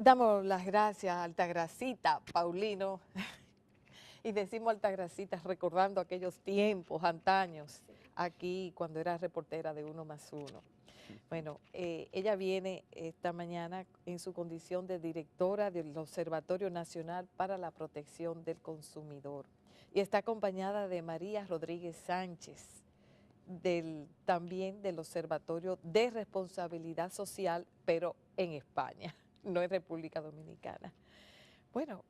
Damos las gracias a Altagracita Paulino y decimos Altagracita recordando aquellos tiempos, antaños, aquí cuando era reportera de Uno Más Uno. Bueno, ella viene esta mañana en su condición de directora del Observatorio Nacional para la Protección del Consumidor y está acompañada de María Rodríguez Sánchez, también del Observatorio de Responsabilidad Social, pero en España, no en República Dominicana. Bueno,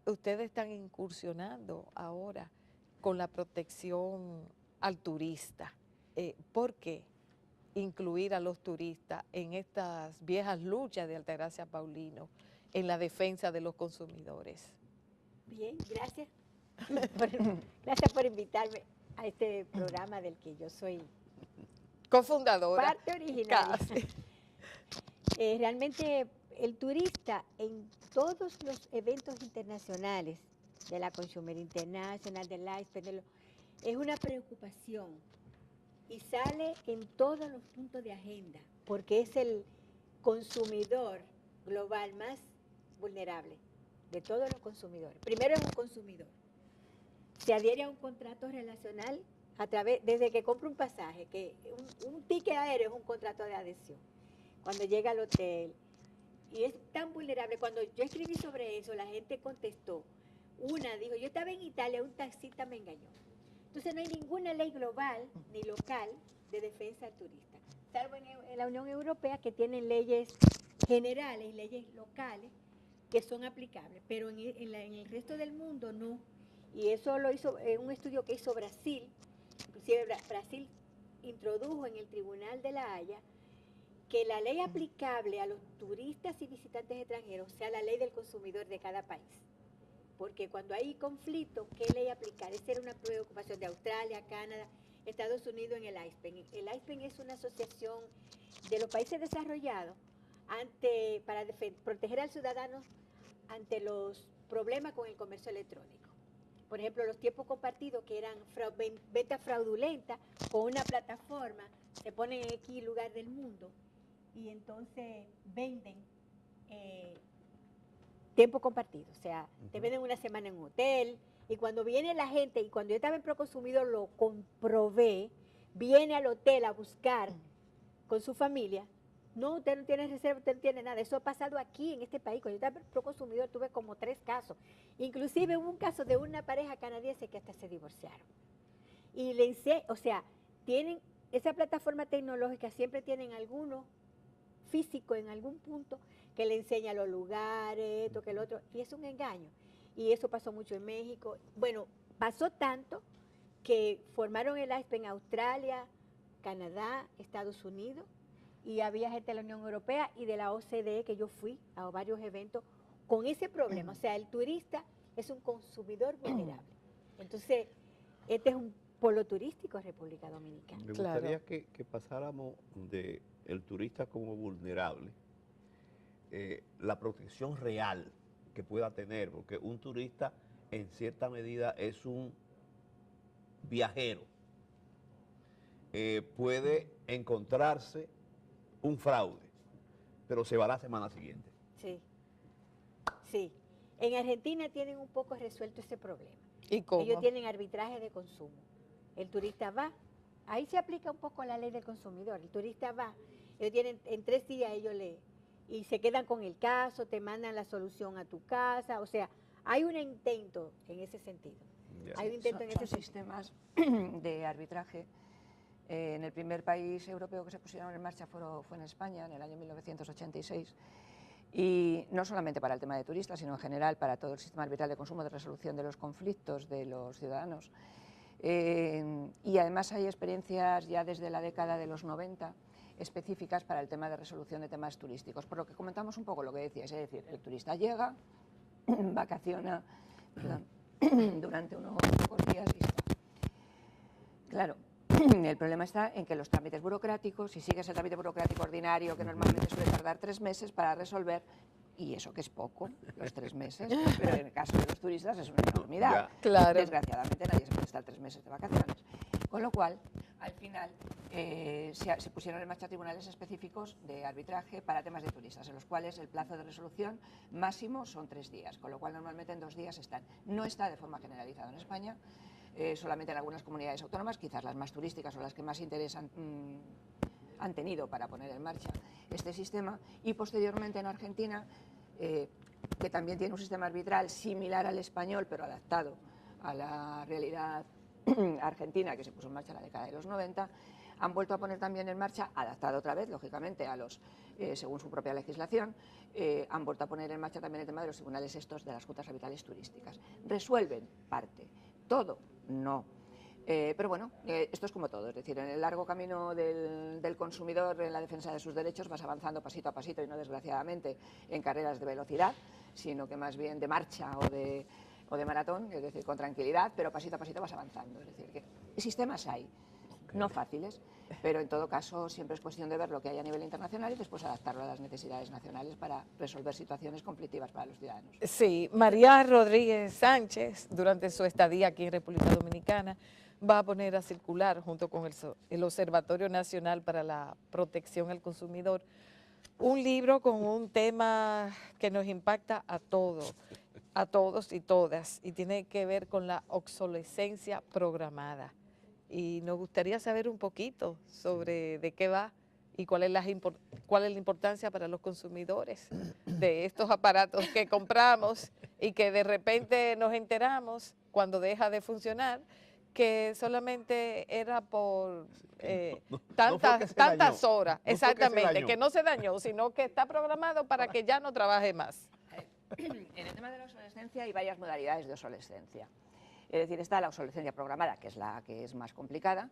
ustedes están incursionando ahora con la protección al turista. ¿Por qué incluir a los turistas en estas viejas luchas de Altagracia Paulino en la defensa de los consumidores? Bien, gracias. Gracias por invitarme a este programa del que yo soy cofundadora. Parte originaria. Realmente el turista en todos los eventos internacionales de la Consumer International, del ISPE, es una preocupación y sale en todos los puntos de agenda porque es el consumidor global más vulnerable de todos los consumidores. Primero es un consumidor. Se adhiere a un contrato relacional desde que compra un pasaje, que un ticket aéreo es un contrato de adhesión. Cuando llega al hotel, y es tan vulnerable. Cuando yo escribí sobre eso, la gente contestó. Una dijo, yo estaba en Italia, un taxista me engañó. Entonces no hay ninguna ley global ni local de defensa al turista, salvo en la Unión Europea, que tienen leyes generales y leyes locales que son aplicables, pero en el resto del mundo no. Y eso lo hizo un estudio que hizo Brasil. Inclusive Brasil introdujo en el Tribunal de la Haya que la ley aplicable a los turistas y visitantes extranjeros sea la ley del consumidor de cada país. Porque cuando hay conflicto, ¿qué ley aplicar? Esa era una preocupación de Australia, Canadá, Estados Unidos en el ISPEN. El ISPEN es una asociación de los países desarrollados para proteger al ciudadano ante los problemas con el comercio electrónico. Por ejemplo, los tiempos compartidos, que eran ventas fraudulentas, con una plataforma, se ponen en X lugar del mundo y entonces venden tiempo compartido. O sea, te venden una semana en un hotel y cuando viene la gente, y cuando yo estaba en Proconsumidor lo comprobé, viene al hotel a buscar con su familia. No, usted no tiene reserva, usted no tiene nada. Eso ha pasado aquí en este país. Cuando yo estaba en Proconsumidor tuve como 3 casos. Inclusive hubo un caso de una pareja canadiense que hasta se divorciaron. Y tienen esa plataforma tecnológica, siempre tienen alguno físico en algún punto que le enseña los lugares, esto que el otro, y es un engaño. Y eso pasó mucho en México. Bueno, pasó tanto que formaron el ISPE en Australia, Canadá, Estados Unidos, y había gente de la Unión Europea y de la OCDE, que yo fui a varios eventos con ese problema. O sea, el turista es un consumidor vulnerable. Entonces, este es un polo turístico en República Dominicana. Me gustaría que pasáramos de el turista como vulnerable, la protección real que pueda tener, porque un turista en cierta medida es un viajero. Puede encontrarse un fraude, pero se va la semana siguiente. Sí, sí. En Argentina tienen un poco resuelto ese problema. ¿Y cómo? Ellos tienen arbitraje de consumo. El turista va, ahí se aplica un poco la ley del consumidor. El turista va, ellos tienen, en 3 días y se quedan con el caso, te mandan la solución a tu casa. O sea, hay un intento en ese sentido. Hay un intento en ese sistemas de arbitraje. En el primer país europeo que se pusieron en marcha fue en España, en el año 1986. Y no solamente para el tema de turistas, sino en general para todo el sistema arbitral de consumo, de resolución de los conflictos de los ciudadanos. Y además hay experiencias ya desde la década de los 90 específicas para el tema de resolución de temas turísticos. Por lo que comentamos un poco lo que decías, es decir, el turista llega, vacaciona durante unos pocos días y está. Claro, el problema está en que los trámites burocráticos, si sigues el trámite burocrático ordinario, que normalmente suele tardar 3 meses para resolver, y eso que es poco, los 3 meses, pero en el caso de los turistas es una enormidad. Claro. Desgraciadamente nadie se puede estar 3 meses de vacaciones. Con lo cual, al final se pusieron en marcha tribunales específicos de arbitraje para temas de turistas, en los cuales el plazo de resolución máximo son 3 días, con lo cual normalmente en 2 días están. No está de forma generalizada en España, solamente en algunas comunidades autónomas, quizás las más turísticas o las que más interés han tenido para poner en marcha este sistema, y posteriormente en Argentina, que también tiene un sistema arbitral similar al español, pero adaptado a la realidad argentina, que se puso en marcha en la década de los 90, han vuelto a poner también en marcha, adaptado otra vez, lógicamente, a los, según su propia legislación, han vuelto a poner en marcha también el tema de los tribunales estos de las juntas arbitrales turísticas. Resuelven parte, todo, no. Pero bueno, esto es como todo, es decir, en el largo camino del consumidor en la defensa de sus derechos vas avanzando pasito a pasito y no desgraciadamente en carreras de velocidad, sino que más bien de marcha o de maratón, es decir, con tranquilidad, pero pasito a pasito vas avanzando. Es decir, que sistemas hay, no fáciles, pero en todo caso siempre es cuestión de ver lo que hay a nivel internacional y después adaptarlo a las necesidades nacionales para resolver situaciones conflictives para los ciudadanos. Sí, María Rodríguez Sánchez, durante su estadía aquí en República Dominicana, va a poner a circular junto con el Observatorio Nacional para la Protección al Consumidor un libro con un tema que nos impacta a todos y todas, y tiene que ver con la obsolescencia programada. Y nos gustaría saber un poquito sobre de qué va y cuál es la importancia para los consumidores de estos aparatos que compramos y que de repente nos enteramos cuando deja de funcionar que solamente era por tantas horas, exactamente, que no se dañó, sino que está programado para que ya no trabaje más. En el tema de la obsolescencia hay varias modalidades de obsolescencia. Es decir, está la obsolescencia programada, que es la que es más complicada.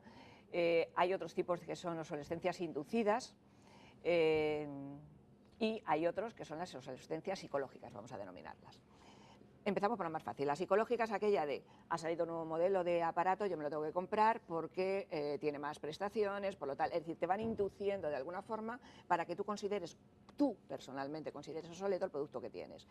Hay otros tipos que son obsolescencias inducidas y hay otros que son las obsolescencias psicológicas, vamos a denominarlas. Empezamos por la más fácil. La psicológica es aquella de, ha salido un nuevo modelo de aparato, yo me lo tengo que comprar porque tiene más prestaciones, por lo tal. Es decir, te van induciendo de alguna forma para que tú personalmente consideres obsoleto el producto que tienes.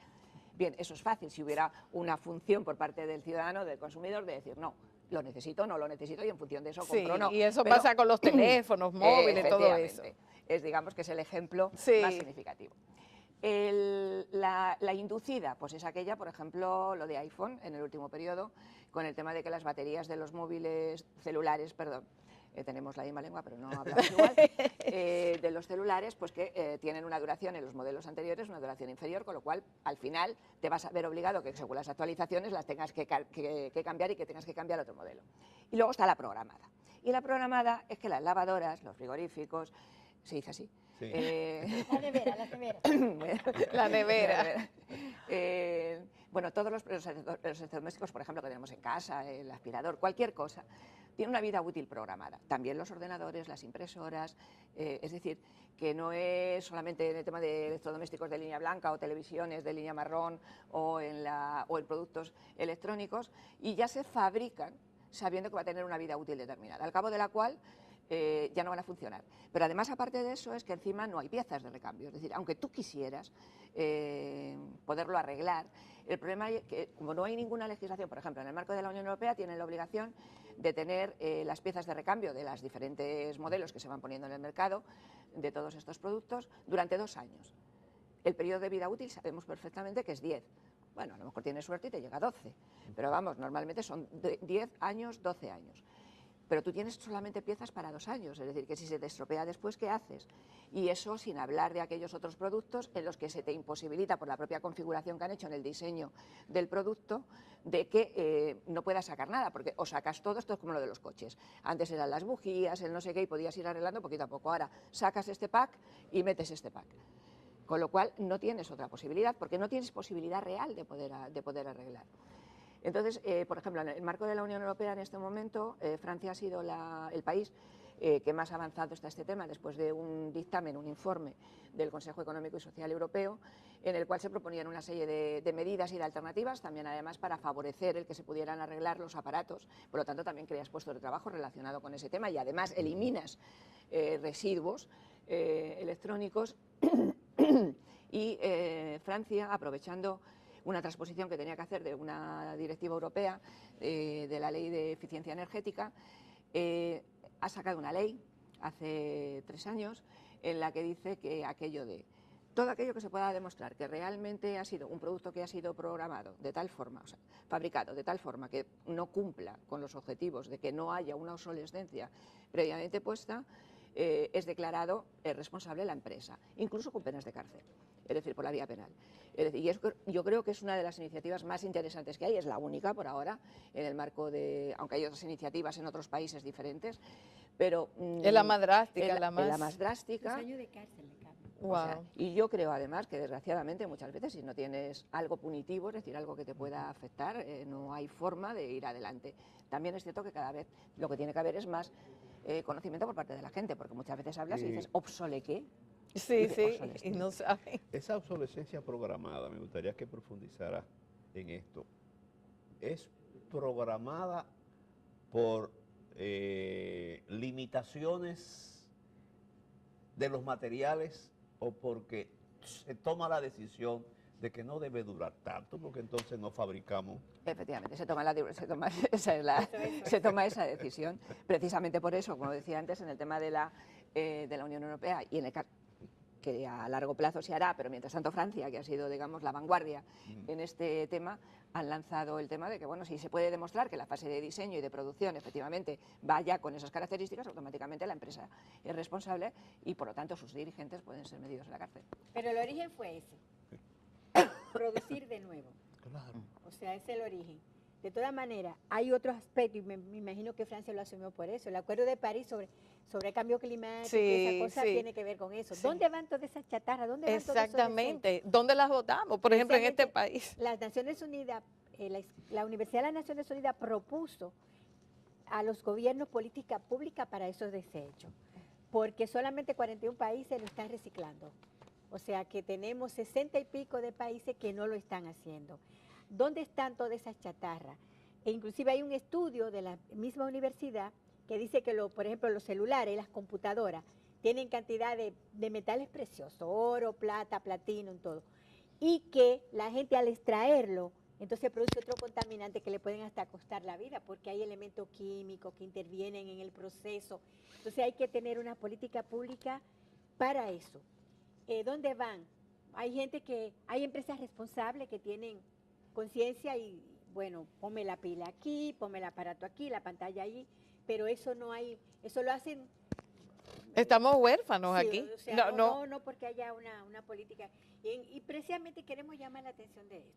Bien, eso es fácil si hubiera una función por parte del ciudadano, del consumidor, de decir, no, lo necesito, no lo necesito y en función de eso compro o no. Y eso pasa con los teléfonos móviles, todo eso. Digamos que es el ejemplo más significativo. La inducida, pues es aquella, por ejemplo, lo de iPhone en el último periodo, con el tema de que las baterías de los móviles celulares, perdón, tenemos la misma lengua, pero no hablamos igual, de los celulares, pues que tienen una duración en los modelos anteriores, una duración inferior, con lo cual al final te vas a ver obligado que según las actualizaciones las tengas que cambiar y que tengas que cambiar otro modelo. Y luego está la programada. Y la programada es que las lavadoras, los frigoríficos, se dice así. Sí. La nevera, la nevera. La nevera. Bueno, todos los electrodomésticos, por ejemplo, que tenemos en casa, el aspirador, cualquier cosa, tiene una vida útil programada. También los ordenadores, las impresoras, es decir, que no es solamente en el tema de electrodomésticos de línea blanca o televisiones de línea marrón o en productos electrónicos, y ya se fabrican sabiendo que va a tener una vida útil determinada, al cabo de la cual ya no van a funcionar. Pero además, aparte de eso, es que encima no hay piezas de recambio. Es decir, aunque tú quisieras poderlo arreglar, el problema es que como no hay ninguna legislación, por ejemplo, en el marco de la Unión Europea tienen la obligación de tener las piezas de recambio de los diferentes modelos que se van poniendo en el mercado de todos estos productos durante 2 años. El periodo de vida útil sabemos perfectamente que es 10. Bueno, a lo mejor tienes suerte y te llega a 12, pero vamos, normalmente son 10 años, 12 años. Pero tú tienes solamente piezas para 2 años, es decir, que si se te estropea después, ¿qué haces? Y eso sin hablar de aquellos otros productos en los que se te imposibilita por la propia configuración que han hecho en el diseño del producto de que no puedas sacar nada, porque o sacas todo, esto es como lo de los coches. Antes eran las bujías, el no sé qué, y podías ir arreglando poquito a poco. Ahora sacas este pack y metes este pack. Con lo cual no tienes otra posibilidad, porque no tienes posibilidad real de poder arreglar. Entonces, por ejemplo, en el marco de la Unión Europea en este momento, Francia ha sido el país que más avanzado está este tema, después de un dictamen, un informe del Consejo Económico y Social Europeo, en el cual se proponían una serie de medidas y de alternativas, también además para favorecer el que se pudieran arreglar los aparatos. Por lo tanto, también creas puestos de trabajo relacionado con ese tema y además eliminas residuos electrónicos. Y Francia, aprovechando una transposición que tenía que hacer de una directiva europea de la Ley de Eficiencia Energética, ha sacado una ley hace 3 años en la que dice que todo aquello que se pueda demostrar que realmente ha sido un producto que ha sido programado de tal forma, o sea, fabricado de tal forma que no cumpla con los objetivos de que no haya una obsolescencia previamente puesta, es declarado responsable la empresa, incluso con penas de cárcel, es decir, por la vía penal. Es decir, yo creo que es una de las iniciativas más interesantes que hay, es la única por ahora, en el marco de, aunque hay otras iniciativas en otros países diferentes, pero... es la más drástica, es la más drástica. 2 años de cárcel le caben. Wow. O sea, y yo creo además que desgraciadamente muchas veces si no tienes algo punitivo, es decir, algo que te pueda afectar, no hay forma de ir adelante. También es cierto que cada vez lo que tiene que haber es más conocimiento por parte de la gente, porque muchas veces hablas y dices, ¿obsole qué? Sí, sí, y no saben. Esa obsolescencia programada, me gustaría que profundizara en esto. ¿Es programada por limitaciones de los materiales o porque se toma la decisión de que no debe durar tanto, porque entonces no fabricamos? Efectivamente, se toma esa decisión. Precisamente por eso, como decía antes, en el tema de la Unión Europea y en el caso que a largo plazo se hará, pero mientras tanto Francia, que ha sido, digamos, la vanguardia en este tema, han lanzado el tema de que, bueno, si se puede demostrar que la fase de diseño y de producción efectivamente vaya con esas características, automáticamente la empresa es responsable y, por lo tanto, sus dirigentes pueden ser medidos en la cárcel. Pero el origen fue ese, producir de nuevo. Claro. O sea, es el origen. De todas maneras, hay otros aspectos, y me imagino que Francia lo asumió por eso. El Acuerdo de París sobre el cambio climático, Sí, esa cosa sí. tiene que ver con eso. Sí. ¿Dónde van todas esas chatarras? ¿Dónde van todos esos Exactamente. ¿Dónde las votamos? Por ejemplo, en este Precisamente, país. Las Naciones Unidas, la Universidad de las Naciones Unidas propuso a los gobiernos política pública para esos desechos, porque solamente 41 países lo están reciclando. O sea que tenemos 60 y pico de países que no lo están haciendo. ¿Dónde están todas esas chatarras? E inclusive hay un estudio de la misma universidad que dice que, por ejemplo, los celulares, las computadoras, tienen cantidad de metales preciosos, oro, plata, platino, en todo. Y que la gente al extraerlo, entonces produce otro contaminante que le pueden hasta costar la vida, porque hay elementos químicos que intervienen en el proceso. Entonces hay que tener una política pública para eso. ¿Dónde van? Hay empresas responsables que tienen conciencia y, bueno, ponme la pila aquí, ponme el aparato aquí, la pantalla allí, pero eso no hay, eso lo hacen... Estamos huérfanos sí, aquí. o sea, No. no porque haya una política. Y precisamente queremos llamar la atención de esto.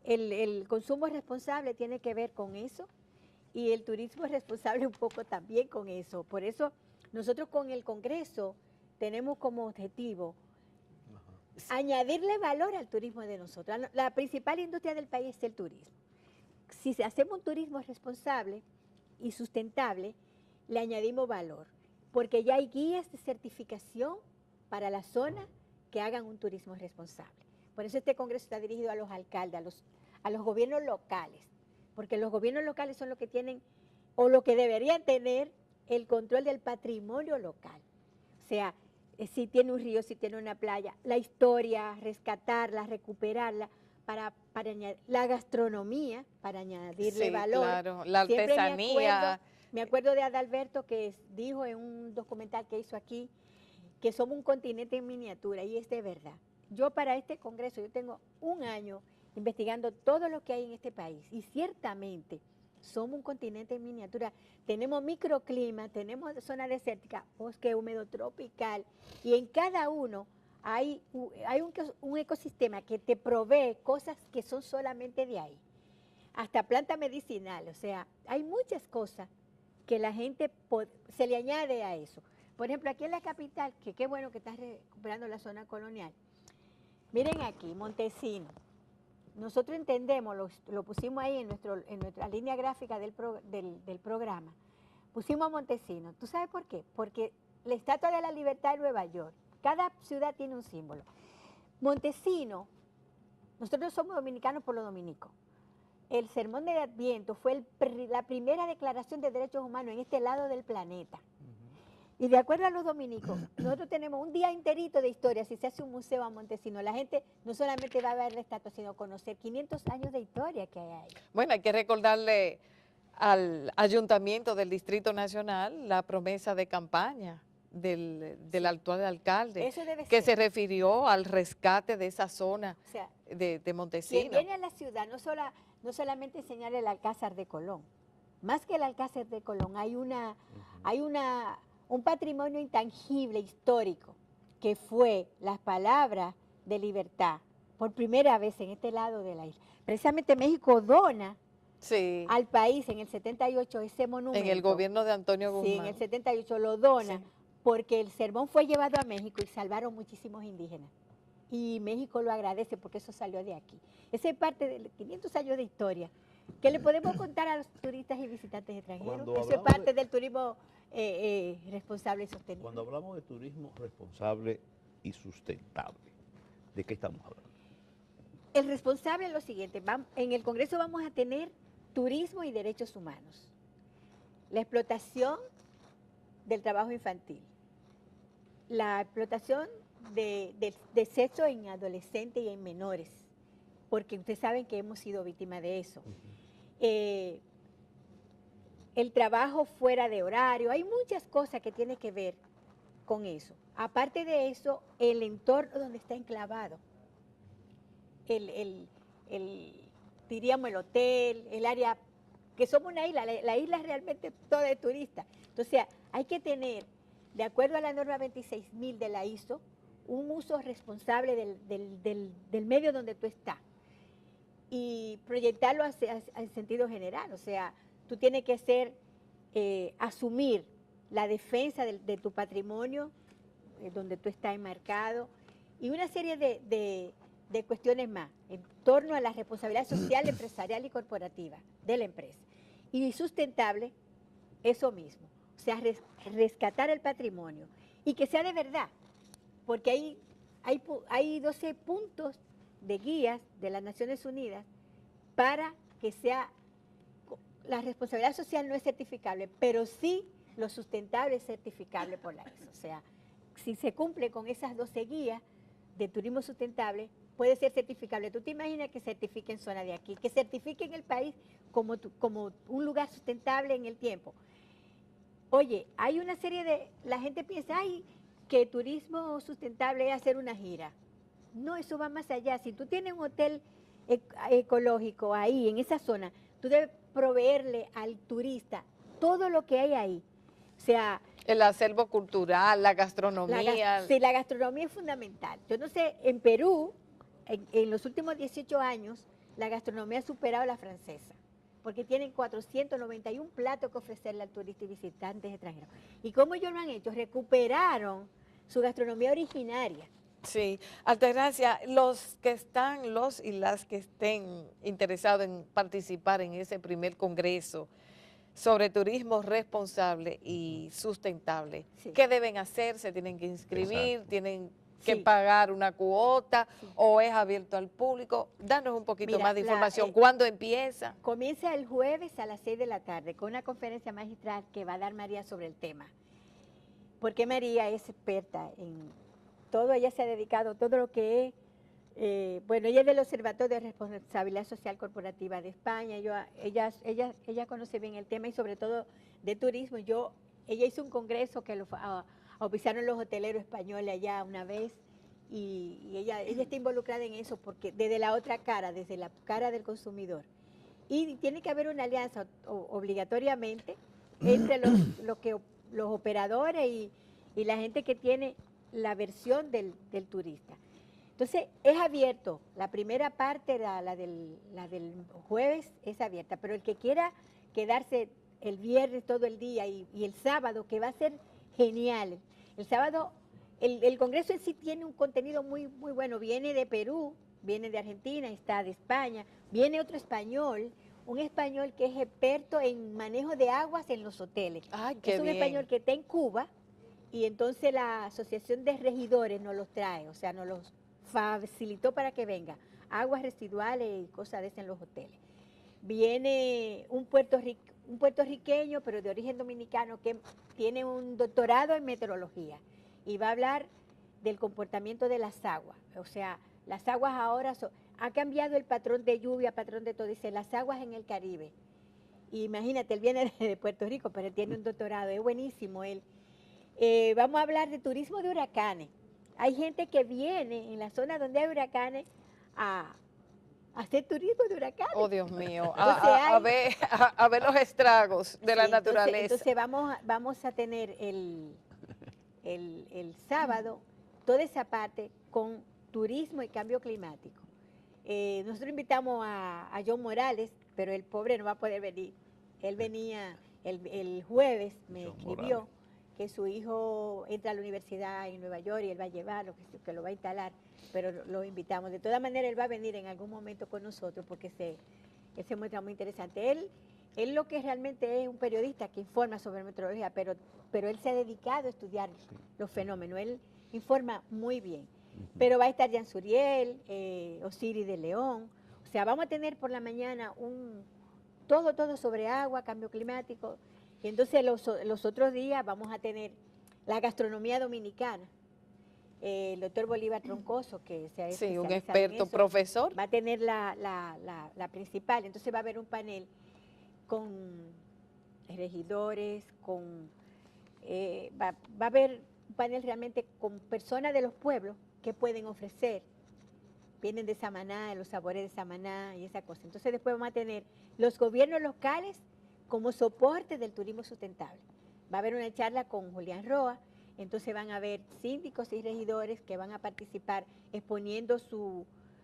El consumo responsable tiene que ver con eso y el turismo es responsable un poco también con eso. Por eso nosotros con el Congreso tenemos como objetivo añadirle valor al turismo de nosotros. La principal industria del país es el turismo. Si hacemos un turismo responsable y sustentable, le añadimos valor, porque ya hay guías de certificación para la zona que hagan un turismo responsable. Por eso este congreso está dirigido a los alcaldes, a los gobiernos locales, porque los gobiernos locales son los que tienen, o lo que deberían tener, el control del patrimonio local. O sea, si tiene un río, si tiene una playa, la historia, rescatarla, recuperarla, para añadir la gastronomía, para añadirle Sí, valor. claro, la Siempre artesanía. me acuerdo de Adalberto que dijo en un documental que hizo aquí que somos un continente en miniatura, y es de verdad. Yo para este congreso, yo tengo 1 año investigando todo lo que hay en este país, y ciertamente somos un continente en miniatura. Tenemos microclima, tenemos zona desértica, bosque húmedo tropical, y en cada uno hay un ecosistema que te provee cosas que son solamente de ahí, hasta planta medicinal. O sea, hay muchas cosas que la gente se le añade a eso. Por ejemplo, aquí en la capital, que qué bueno que estás recuperando la zona colonial. Miren aquí, Montesino. Nosotros entendemos, lo pusimos ahí en nuestra línea gráfica del programa. Pusimos a Montesino. ¿Tú sabes por qué? Porque la Estatua de la Libertad de Nueva York, cada ciudad tiene un símbolo. Montesino, nosotros somos dominicanos por los dominicos. El Sermón de Adviento fue la primera declaración de derechos humanos en este lado del planeta. Y de acuerdo a los dominicos, nosotros tenemos un día enterito de historia. Si se hace un museo a Montesino, la gente no solamente va a ver la estatua, sino conocer 500 años de historia que hay ahí. Bueno, hay que recordarle al Ayuntamiento del Distrito Nacional la promesa de campaña del actual alcalde, Eso debe que ser. se refirió al rescate de esa zona O sea, de quien Montesinos. viene a la ciudad no solamente enseñar el Alcázar de Colón, más que el Alcázar de Colón, hay un patrimonio intangible, histórico, que fue las palabras de libertad, por primera vez en este lado de la isla. Precisamente México dona Sí, al país en el 78 ese monumento. en el gobierno de Antonio Guzmán. Sí, en el 78 lo dona, Sí. porque el sermón fue llevado a México y salvaron muchísimos indígenas. Y México lo agradece porque eso salió de aquí. Esa es parte de 500 años de historia que le podemos contar a los turistas y visitantes extranjeros. Cuando Eso es hablamos parte de- del turismo responsable y sostenible. Cuando hablamos de turismo responsable y sustentable, ¿de qué estamos hablando? El responsable es lo siguiente, en el Congreso vamos a tener turismo y derechos humanos, la explotación del trabajo infantil, la explotación de sexo en adolescentes y en menores, porque ustedes saben que hemos sido víctimas de eso. El trabajo fuera de horario, hay muchas cosas que tienen que ver con eso. Aparte de eso, el entorno donde está enclavado, diríamos el hotel, el área, que somos una isla, la isla es realmente toda de turistas. Entonces, hay que tener, de acuerdo a la norma 26.000 de la ISO, un uso responsable del medio donde tú estás y proyectarlo al sentido general. O sea, tú tienes que asumir la defensa de tu patrimonio, donde tú estás enmarcado, y una serie de cuestiones más en torno a la responsabilidad social, empresarial y corporativa de la empresa. Y sustentable, eso mismo. O sea, rescatar el patrimonio y que sea de verdad, porque hay 12 puntos de guías de las Naciones Unidas para que sea, la responsabilidad social no es certificable, pero sí lo sustentable es certificable por la ISO. O sea, si se cumple con esas 12 guías de turismo sustentable, puede ser certificable. ¿Tú te imaginas que certifiquen zona de aquí, que certifiquen el país como un lugar sustentable en el tiempo? Oye, hay una serie la gente piensa, ay, que turismo sustentable es hacer una gira. No, eso va más allá. Si tú tienes un hotel ecológico ahí, en esa zona, tú debes proveerle al turista todo lo que hay ahí. O sea, El acervo cultural, la gastronomía. sí, la gastronomía es fundamental. Yo no sé, en Perú, en los últimos 18 años, la gastronomía ha superado a la francesa, porque tienen 491 platos que ofrecerle al turista y visitantes extranjeros. ¿Y cómo ellos lo han hecho? Recuperaron su gastronomía originaria. Sí, Altagracia, los y las que estén interesados en participar en ese primer congreso sobre turismo responsable y sustentable, Sí. ¿qué deben hacer? ¿Se tienen que inscribir? Exacto. ¿Tienen que Sí. pagar una cuota Sí. o es abierto al público? Danos un poquito Mira, más de información. ¿Cuándo empieza? Comienza el jueves a las 6 de la tarde con una conferencia magistral que va a dar María sobre el tema. Porque María es experta en todo, ella se ha dedicado a todo lo que es, ella es del Observatorio de Responsabilidad Social Corporativa de España, ella conoce bien el tema y sobre todo de turismo. Ella hizo un congreso que lo auspiciaron los hoteleros españoles allá una vez y ella está involucrada en eso porque desde la otra cara, desde la cara del consumidor. Y tiene que haber una alianza obligatoriamente entre los operadores y la gente que tiene la versión del turista. Entonces, es abierto. La primera parte, la del jueves, es abierta, pero el que quiera quedarse el viernes todo el día y el sábado, que va a ser genial. El sábado, el congreso en sí tiene un contenido muy, muy bueno. Viene de Perú, viene de Argentina, está de España, viene otro español, un español que es experto en manejo de aguas en los hoteles. Ay, qué es un bien. español que está en Cuba y entonces la Asociación de Regidores nos los trae, o sea, nos los facilitó para que venga. Aguas residuales y cosas de esas en los hoteles. Viene un puertorriqueño, pero de origen dominicano, que tiene un doctorado en meteorología y va a hablar del comportamiento de las aguas. O sea, las aguas ahora ha cambiado el patrón de lluvia, patrón de todo. Dice, las aguas en el Caribe Y imagínate, él viene de Puerto Rico, pero él tiene un doctorado, es buenísimo él. Vamos a hablar de turismo de huracanes. Hay gente que viene en la zona donde hay huracanes a hacer turismo de huracanes. Oh, Dios mío, Entonces a ver los estragos de la Sí, naturaleza. Entonces vamos a tener el sábado toda esa parte con turismo y cambio climático. Nosotros invitamos a John Morales, pero el pobre no va a poder venir. Él venía el jueves, me John escribió Morales. que su hijo entra a la universidad en Nueva York y él va a llevarlo, que lo va a instalar, pero lo invitamos. De todas maneras, él va a venir en algún momento con nosotros porque él se muestra muy interesante. Él lo que realmente es un periodista que informa sobre meteorología, pero él se ha dedicado a estudiar los fenómenos. Él informa muy bien. Pero va a estar Jan Suriel, Osiris de León. O sea, vamos a tener por la mañana todo sobre agua, cambio climático. Y entonces los otros días vamos a tener la gastronomía dominicana. El doctor Bolívar Troncoso, que se ha Sí, un especializado en experto eso, profesor. va a tener la principal. Entonces va a haber un panel con regidores, va a haber un panel realmente con personas de los pueblos que pueden ofrecer. Vienen de Samaná, de los sabores de Samaná y esa cosa. Entonces después vamos a tener los gobiernos locales como soporte del turismo sustentable. Va a haber una charla con Julián Roa, entonces van a haber síndicos y regidores que van a participar exponiendo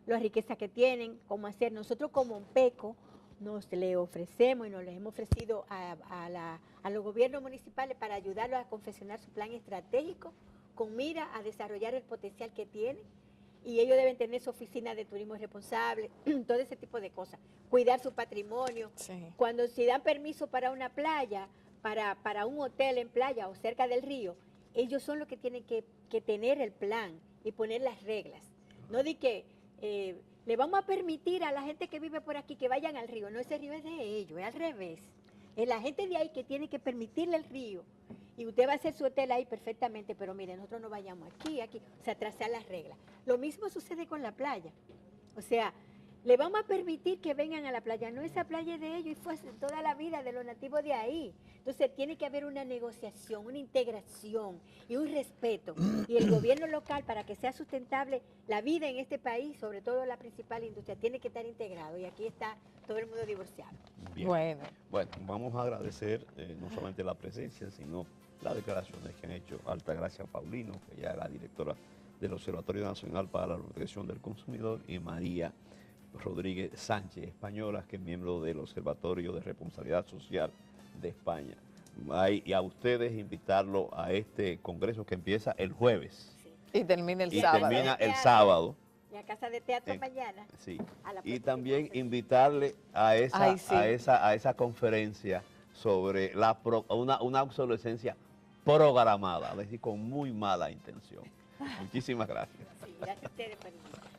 las riquezas que tienen, cómo hacer. Nosotros como PECO nos le ofrecemos y nos les hemos ofrecido a los gobiernos municipales para ayudarlos a confeccionar su plan estratégico con mira a desarrollar el potencial que tienen. Y ellos deben tener su oficina de turismo responsable, todo ese tipo de cosas. Cuidar su patrimonio. Sí. Cuando se dan permiso para una playa, para un hotel en playa o cerca del río, ellos son los que tienen que tener el plan y poner las reglas. No de que le vamos a permitir a la gente que vive por aquí que vayan al río. No, ese río es de ellos, es al revés. Es la gente de ahí que tiene que permitirle el río. Y usted va a hacer su hotel ahí perfectamente, pero mire, nosotros no vayamos aquí, o sea, trazar las reglas. Lo mismo sucede con la playa. O sea, le vamos a permitir que vengan a la playa. No, esa playa es de ellos y fue toda la vida de los nativos de ahí. Entonces tiene que haber una negociación, una integración y un respeto. Y el gobierno local, para que sea sustentable la vida en este país, sobre todo la principal industria, tiene que estar integrado. Y aquí está todo el mundo divorciado. Bien. Bueno, Bueno, vamos a agradecer no solamente la presencia, sino las declaraciones que han hecho Altagracia Paulino, que ya es la directora del Observatorio Nacional para la Protección del Consumidor, y María Rodríguez Sánchez, española, que es miembro del Observatorio de Responsabilidad Social de España. Y a ustedes invitarlo a este congreso que empieza el jueves y termina el y sábado. termina el sábado. Y a Casa de Teatro En- mañana. Sí. A la Y próxima también conferencia. invitarle a esa, Ay, sí. a esa conferencia sobre una obsolescencia programada, es decir, con muy mala intención. Muchísimas gracias. Sí, gracias a ustedes por invitarme.